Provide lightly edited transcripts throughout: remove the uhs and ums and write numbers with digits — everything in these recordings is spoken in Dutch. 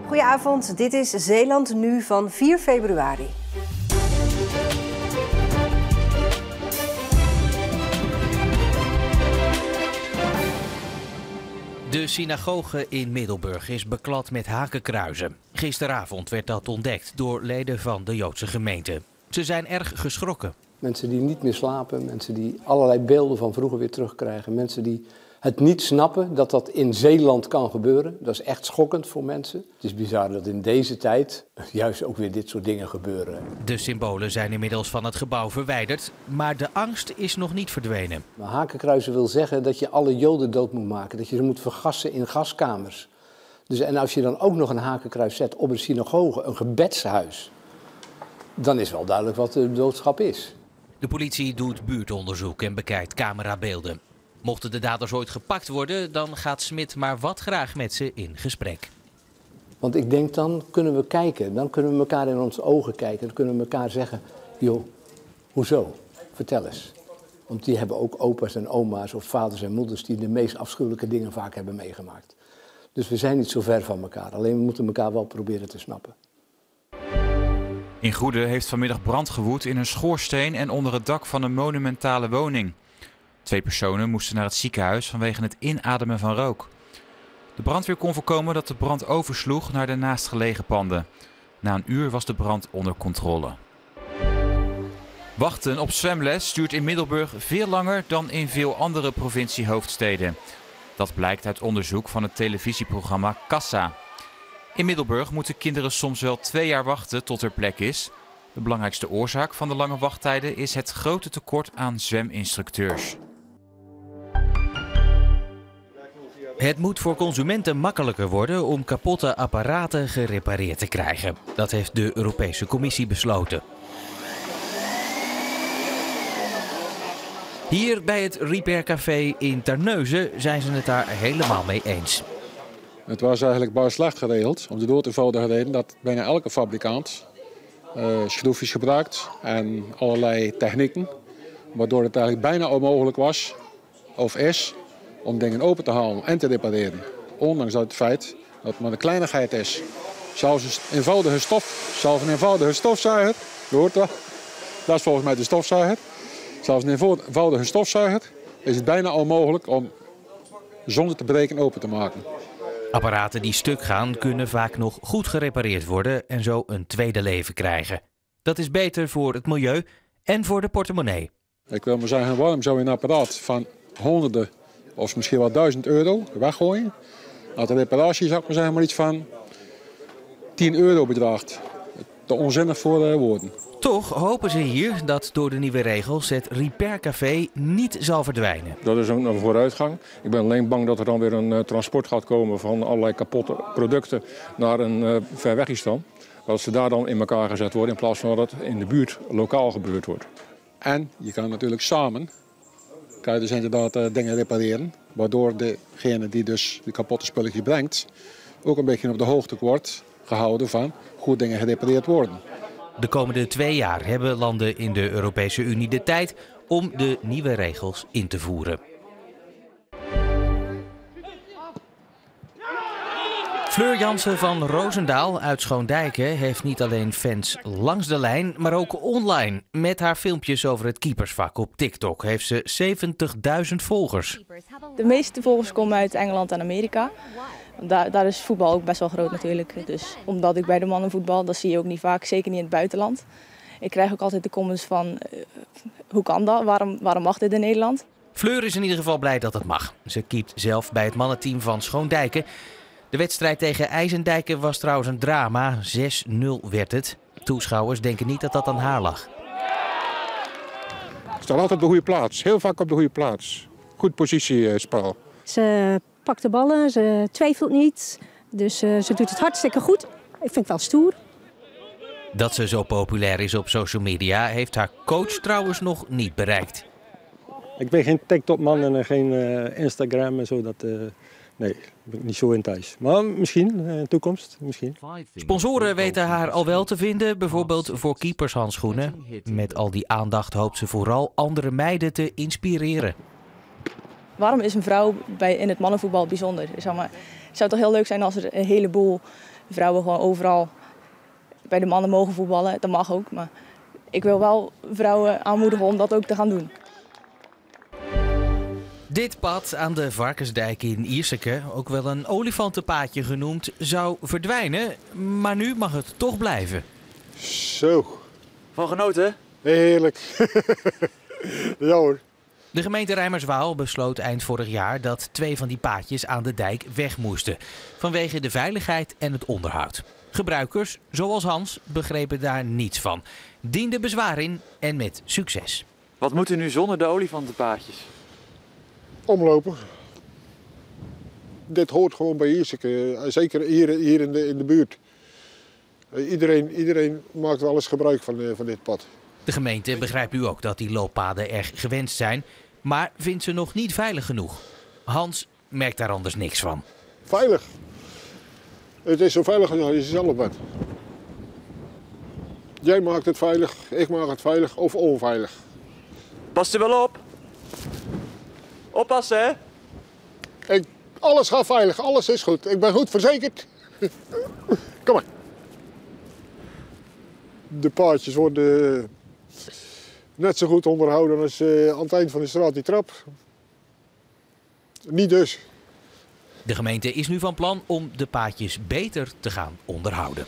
Goedenavond, dit is Zeeland Nu van 4 februari. De synagoge in Middelburg is beklad met hakenkruizen. Gisteravond werd dat ontdekt door leden van de Joodse gemeente. Ze zijn erg geschrokken. Mensen die niet meer slapen, mensen die allerlei beelden van vroeger weer terugkrijgen. Mensen die het niet snappen dat dat in Zeeland kan gebeuren. Dat is echt schokkend voor mensen. Het is bizar dat in deze tijd juist ook weer dit soort dingen gebeuren. De symbolen zijn inmiddels van het gebouw verwijderd, maar de angst is nog niet verdwenen. Maar hakenkruizen wil zeggen dat je alle Joden dood moet maken. Dat je ze moet vergassen in gaskamers. Dus, en als je dan ook nog een hakenkruis zet op een synagoge, een gebedshuis, dan is wel duidelijk wat de doodschap is. De politie doet buurtonderzoek en bekijkt camerabeelden. Mochten de daders ooit gepakt worden, dan gaat Smit maar wat graag met ze in gesprek. Want ik denk, dan kunnen we kijken, dan kunnen we elkaar in onze ogen kijken. Dan kunnen we elkaar zeggen, joh, hoezo? Vertel eens. Want die hebben ook opa's en oma's of vaders en moeders die de meest afschuwelijke dingen vaak hebben meegemaakt. Dus we zijn niet zo ver van elkaar, alleen we moeten elkaar wel proberen te snappen. In Goede heeft vanmiddag brand gewoed in een schoorsteen en onder het dak van een monumentale woning. 2 personen moesten naar het ziekenhuis vanwege het inademen van rook. De brandweer kon voorkomen dat de brand oversloeg naar de naastgelegen panden. Na een uur was de brand onder controle. Wachten op zwemles duurt in Middelburg veel langer dan in veel andere provinciehoofdsteden. Dat blijkt uit onderzoek van het televisieprogramma Kassa. In Middelburg moeten kinderen soms wel 2 jaar wachten tot er plek is. De belangrijkste oorzaak van de lange wachttijden is het grote tekort aan zweminstructeurs. Het moet voor consumenten makkelijker worden om kapotte apparaten gerepareerd te krijgen. Dat heeft de Europese Commissie besloten. Hier bij het Repair Café in Terneuzen zijn ze het daar helemaal mee eens. Het was eigenlijk best slecht geregeld, om de dood eenvoudige reden dat bijna elke fabrikant schroefjes gebruikt en allerlei technieken. Waardoor het eigenlijk bijna onmogelijk was, of is, om dingen open te halen en te repareren. Ondanks het feit dat het maar een kleinigheid is. Zelfs een eenvoudige stofzuiger, je hoort dat, dat is volgens mij de stofzuiger. Zelfs een eenvoudige stofzuiger is het bijna onmogelijk om zonder te breken open te maken. Apparaten die stuk gaan kunnen vaak nog goed gerepareerd worden en zo een tweede leven krijgen. Dat is beter voor het milieu en voor de portemonnee. Ik wil maar zeggen, waarom zou je een apparaat van honderden of misschien wel 1000 euro weggooien? Als de reparatie, zou ik maar zeggen, maar iets van 10 euro bedraagt. Te onzinnig voor woorden. Toch hopen ze hier dat door de nieuwe regels het Repair Café niet zal verdwijnen. Dat is een vooruitgang. Ik ben alleen bang dat er dan weer een transport gaat komen van allerlei kapotte producten naar een verwegistan. Dat ze daar dan in elkaar gezet worden in plaats van dat het in de buurt lokaal gebeurd wordt. En je kan natuurlijk samen, kan je dus inderdaad dingen repareren. Waardoor degene die dus de kapotte spulletjes brengt ook een beetje op de hoogte wordt gehouden van hoe dingen gerepareerd worden. De komende 2 jaar hebben landen in de Europese Unie de tijd om de nieuwe regels in te voeren. Fleur Jansen van Roosendaal uit Schoondijken heeft niet alleen fans langs de lijn, maar ook online. Met haar filmpjes over het keepersvak op TikTok heeft ze 70.000 volgers. De meeste volgers komen uit Engeland en Amerika. Daar is voetbal ook best wel groot natuurlijk. Dus omdat ik bij de mannen voetbal, dat zie je ook niet vaak, zeker niet in het buitenland. Ik krijg ook altijd de comments van, hoe kan dat? Waarom mag dit in Nederland? Fleur is in ieder geval blij dat het mag. Ze keept zelf bij het mannenteam van Schoondijken. De wedstrijd tegen IJsendijken was trouwens een drama. 6-0 werd het. Toeschouwers denken niet dat dat aan haar lag. Ze staat altijd op de goede plaats. Heel vaak op de goede plaats. Goed positiespel. Ze pakt de ballen, ze twijfelt niet. Dus ze doet het hartstikke goed. Ik vind het wel stoer. Dat ze zo populair is op social media heeft haar coach trouwens nog niet bereikt. Ik ben geen TikTok-man en geen Instagram en zo. Nee, daar ben ik niet zo in thuis. Maar misschien, in de toekomst, misschien. Sponsoren weten haar al wel te vinden, bijvoorbeeld voor keepershandschoenen. Met al die aandacht hoopt ze vooral andere meiden te inspireren. Waarom is een vrouw in het mannenvoetbal bijzonder? Zeg maar, het zou toch heel leuk zijn als er een heleboel vrouwen gewoon overal bij de mannen mogen voetballen. Dat mag ook, maar ik wil wel vrouwen aanmoedigen om dat ook te gaan doen. Dit pad aan de Varkensdijk in Ierseke, ook wel een olifantenpaadje genoemd, zou verdwijnen. Maar nu mag het toch blijven. Zo. Van genoten? Heerlijk. Ja hoor. De gemeente Rijmerswaal besloot eind vorig jaar dat 2 van die paadjes aan de dijk weg moesten. Vanwege de veiligheid en het onderhoud. Gebruikers, zoals Hans, begrepen daar niets van. Dienden bezwaar in en met succes. Wat moet er nu zonder de olifantenpaadjes? Omlopen. Dit hoort gewoon bij Ierseke. Zeker hier in de buurt. Iedereen maakt wel eens gebruik van dit pad. De gemeente begrijpt nu ook dat die looppaden erg gewenst zijn, maar vindt ze nog niet veilig genoeg. Hans merkt daar anders niks van. Veilig. Het is zo veilig als je zelf bent. Jij maakt het veilig, ik maak het veilig of onveilig. Past er wel op? Oppassen, hè? Alles gaat veilig, alles is goed. Ik ben goed verzekerd. Kom maar. De paadjes worden net zo goed onderhouden als aan het eind van de straat die trap. Niet dus. De gemeente is nu van plan om de paadjes beter te gaan onderhouden.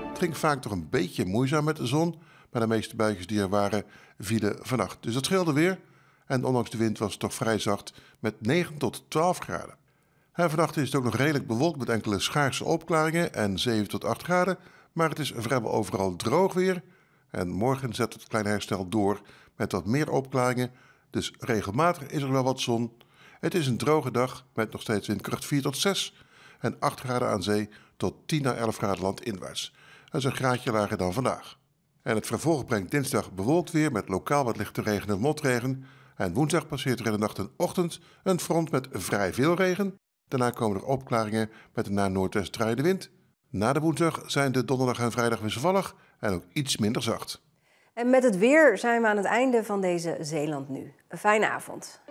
Het ging vaak toch een beetje moeizaam met de zon, maar de meeste buitjes die er waren vielen vannacht. Dus dat scheelde weer en ondanks de wind was het toch vrij zacht met 9 tot 12 graden. En vannacht is het ook nog redelijk bewolkt met enkele schaarse opklaringen en 7 tot 8 graden. Maar het is vrijwel overal droog weer. En morgen zet het kleine herstel door met wat meer opklaringen. Dus regelmatig is er wel wat zon. Het is een droge dag met nog steeds windkracht 4 tot 6. En 8 graden aan zee tot 10 à 11 graden landinwaarts. Dat is een graadje lager dan vandaag. En het vervolg brengt dinsdag bewolkt weer met lokaal wat lichte regen en motregen. En woensdag passeert er in de nacht en ochtend een front met vrij veel regen. Daarna komen er opklaringen met een naar noordwest draaiende wind. Na de woensdag zijn de donderdag en vrijdag wisselvallig en ook iets minder zacht. En met het weer zijn we aan het einde van deze Zeeland Nu. Een fijne avond.